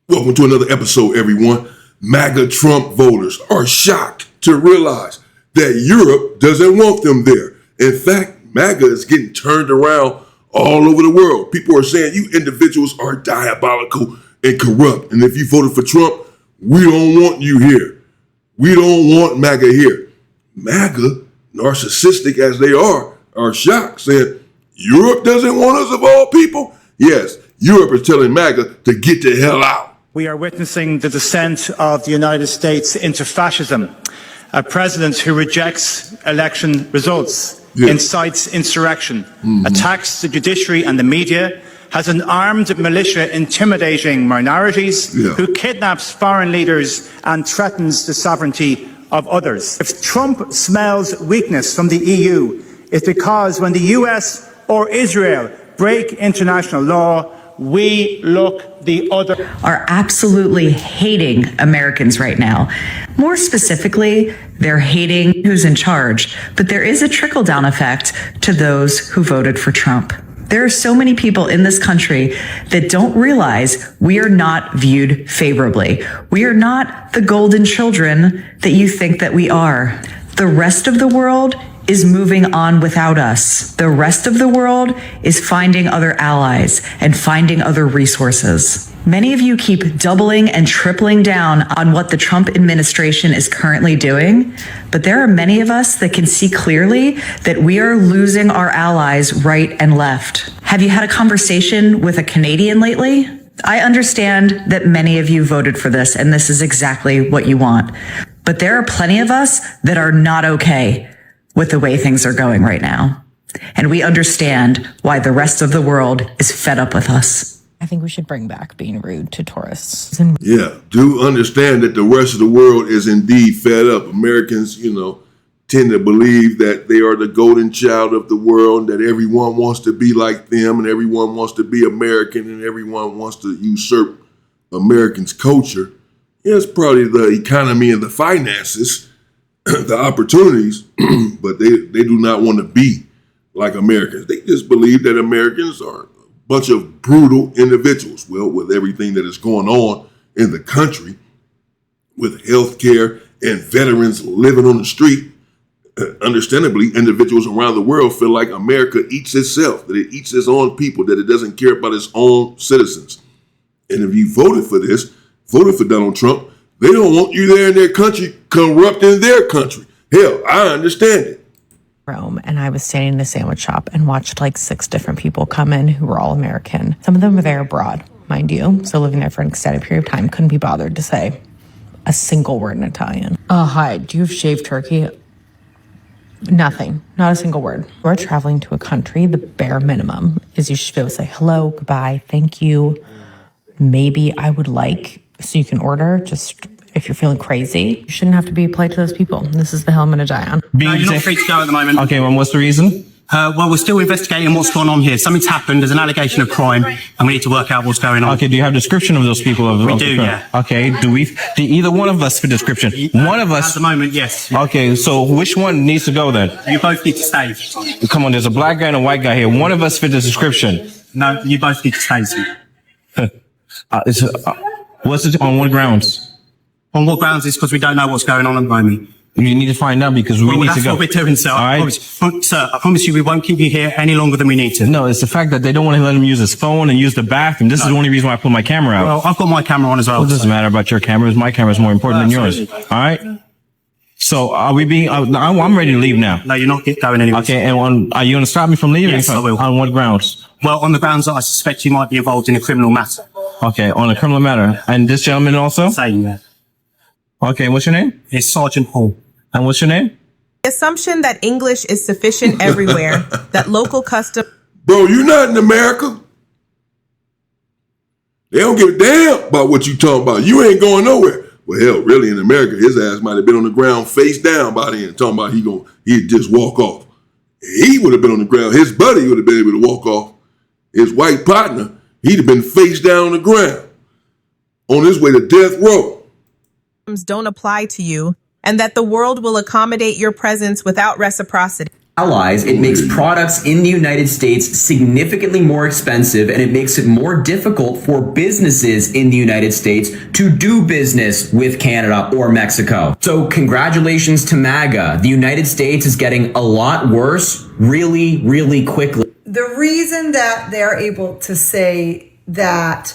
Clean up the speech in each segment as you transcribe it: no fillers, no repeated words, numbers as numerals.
Welcome to another episode, everyone. MAGA Trump voters are shocked to realize that Europe doesn't want them there. In fact, MAGA is getting turned around all over the world. People are saying you individuals are diabolical and corrupt. And if you voted for Trump, we don't want you here. We don't want MAGA here. MAGA, narcissistic as they are shocked, saying Europe doesn't want us of all people. Yes, Europe is telling MAGA to get the hell out. We are witnessing the descent of the United States into fascism. A president who rejects election results, incites insurrection, attacks the judiciary and the media, has an armed militia intimidating minorities, who kidnaps foreign leaders and threatens the sovereignty of others. If Trump smells weakness from the EU, it's because when the US or Israel break international law, we look the other. Are absolutely hating Americans right now. More specifically, they're hating who's in charge, but there is a trickle-down effect to those who voted for Trump. There are so many people in this country that don't realize we are not viewed favorably. We are not the golden children that you think that we are. The rest of the world is moving on without us. The rest of the world is finding other allies and finding other resources. Many of you keep doubling and tripling down on what the Trump administration is currently doing, but there are many of us that can see clearly that we are losing our allies right and left. Have you had a conversation with a Canadian lately? I understand that many of you voted for this, and this is exactly what you want. But there are plenty of us that are not okay with the way things are going right now. And we understand why the rest of the world is fed up with us. I think we should bring back being rude to tourists. Yeah, do understand that the rest of the world is indeed fed up. Americans, tend to believe that they are the golden child of the world, that everyone wants to be like them, and everyone wants to be American, and everyone wants to usurp Americans' culture. Yeah, it's probably the economy and the finances, the opportunities, but they do not want to be like Americans. They just believe that Americans are a bunch of brutal individuals. Well, with everything that is going on in the country, with healthcare and veterans living on the street, understandably, individuals around the world feel like America eats itself, that it eats its own people, that it doesn't care about its own citizens. And if you voted for Donald Trump, they don't want you there in their country, corrupting their country. Hell, I understand it. Rome, and I was standing in a sandwich shop and watched like 6 different people come in who were all American. Some of them were there abroad, mind you, so living there for an extended period of time, couldn't be bothered to say a single word in Italian. Hi, do you have shaved turkey? Nothing, not a single word. We're traveling to a country, the bare minimum is you should be able to say hello, goodbye, thank you, maybe I would like, so you can order. Just if you're feeling crazy, you shouldn't have to be polite to those people. This is the hill I'm going to die on. No, you're not free to go at the moment. Okay, well, what's the reason? Well, we're still investigating what's going on here. Something's happened. There's an allegation of crime, and we need to work out what's going on. Okay, do you have a description of those people? We do, yeah. Okay, do either one of us fit description? One of us. At the moment, yes. Okay, so which one needs to go then? You both need to stay. Come on, there's a black guy and a white guy here. One of us fit the description. No, you both need to stay. What's it on what grounds? On what grounds is because we don't know what's going on at the moment. You need to find out because we need to go. That's what we're doing, sir. All right? Sir, I promise you we won't keep you here any longer than we need to. No, it's the fact that they don't want to let him use his phone and use the bathroom. This is the only reason why I put my camera out. Well, I've got my camera on as well. It doesn't matter about your cameras. My camera is more important than yours. All right? So are we being, I'm ready to leave now. No, you're not going anywhere. Okay, and are you going to stop me from leaving? Yes, I will. On what grounds? Well, on the grounds that I suspect you might be involved in a criminal matter. Okay, on a criminal matter. And this gentleman also? Saying that. Okay, what's your name? It's Sergeant Hall. And what's your name? The assumption that English is sufficient everywhere, that local custom... Bro, you're not in America. They don't give a damn about what you talking about. You ain't going nowhere. Well, hell, really, in America, his ass might have been on the ground face down by then, talking about he'd just walk off. He would have been on the ground. His buddy would have been able to walk off. His white partner, he'd have been face down on the ground on his way to death row. ...don't apply to you, and that the world will accommodate your presence without reciprocity. allies, it makes products in the United States significantly more expensive, and it makes it more difficult for businesses in the United States to do business with Canada or Mexico. So congratulations to MAGA. The United States is getting a lot worse really, really quickly. The reason that they're able to say that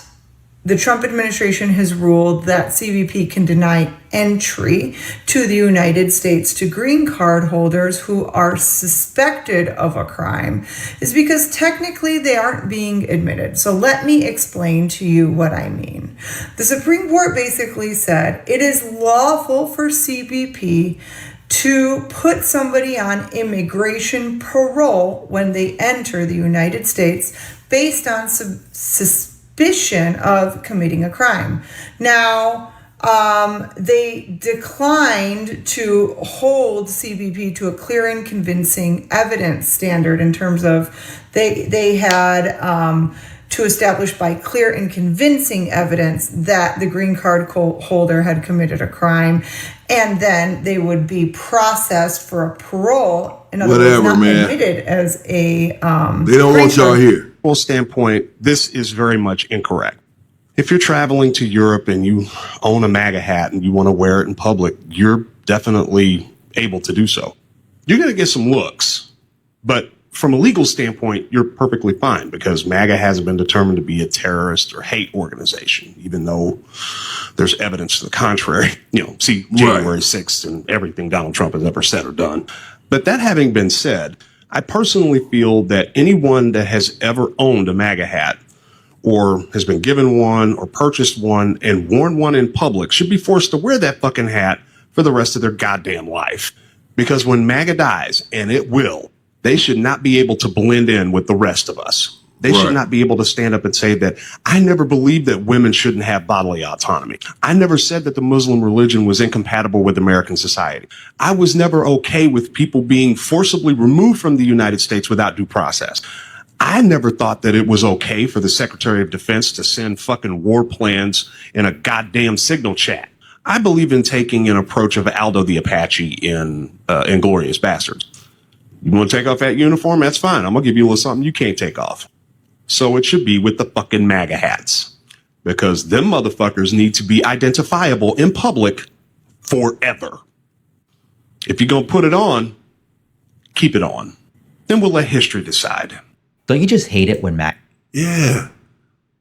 the Trump administration has ruled that CBP can deny entry to the United States to green card holders who are suspected of a crime is because technically they aren't being admitted. So let me explain to you what I mean. The Supreme Court basically said it is lawful for CBP to put somebody on immigration parole when they enter the United States based on suspicion of committing a crime. Now, they declined to hold CBP to a clear and convincing evidence standard in terms of they had to establish by clear and convincing evidence that the green card holder had committed a crime, and then they would be processed for a parole. In other words, not admitted as a they don't want y'all here. Standpoint, this is very much incorrect. If you're traveling to Europe and you own a MAGA hat and you want to wear it in public, you're definitely able to do so. You're going to get some looks, but from a legal standpoint, you're perfectly fine because MAGA hasn't been determined to be a terrorist or hate organization, even though there's evidence to the contrary. See January 6th and everything Donald Trump has ever said or done. But that having been said, I personally feel that anyone that has ever owned a MAGA hat or has been given one or purchased one and worn one in public should be forced to wear that fucking hat for the rest of their goddamn life. Because when MAGA dies, and it will, they should not be able to blend in with the rest of us. They should not be able to stand up and say that I never believed that women shouldn't have bodily autonomy. I never said that the Muslim religion was incompatible with American society. I was never okay with people being forcibly removed from the United States without due process. I never thought that it was okay for the Secretary of Defense to send fucking war plans in a goddamn signal chat. I believe in taking an approach of Aldo the Apache in Inglourious Bastards. You want to take off that uniform? That's fine. I'm going to give you a little something you can't take off. So it should be with the fucking MAGA hats, because them motherfuckers need to be identifiable in public forever. If you're going to put it on, keep it on. Then we'll let history decide. Don't you just hate it when MAGA? Yeah.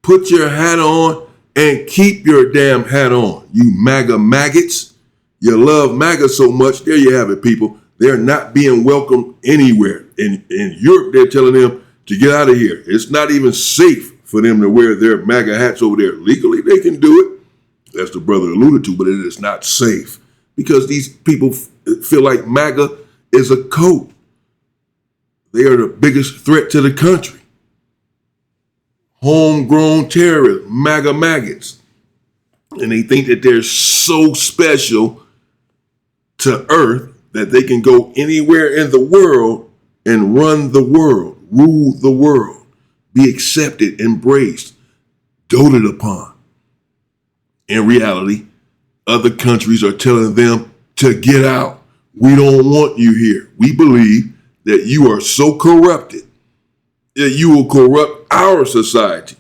Put your hat on and keep your damn hat on. You MAGA maggots. You love MAGA so much. There you have it, people. They're not being welcomed anywhere. In Europe, they're telling them to get out of here. It's not even safe for them to wear their MAGA hats over there. Legally, they can do it, as the brother alluded to, but it is not safe because these people feel like MAGA is a code. They are the biggest threat to the country. Homegrown terrorists, MAGA maggots. And they think that they're so special to Earth that they can go anywhere in the world and run the world. Rule the world, be accepted, embraced, doted upon. In reality, other countries are telling them to get out. We don't want you here. We believe that you are so corrupted that you will corrupt our society.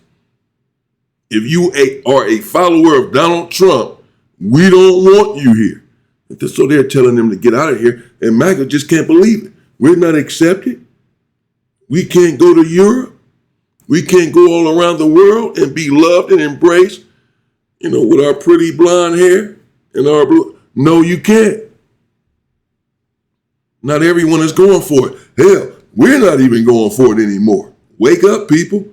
If you are a follower of Donald Trump, we don't want you here. So they're telling them to get out of here, and MAGA just can't believe it. We're not accepted. We can't go to Europe. We can't go all around the world and be loved and embraced, with our pretty blonde hair and our blue. No, you can't. Not everyone is going for it. Hell, we're not even going for it anymore. Wake up, people.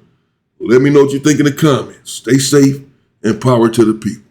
Let me know what you think in the comments. Stay safe and power to the people.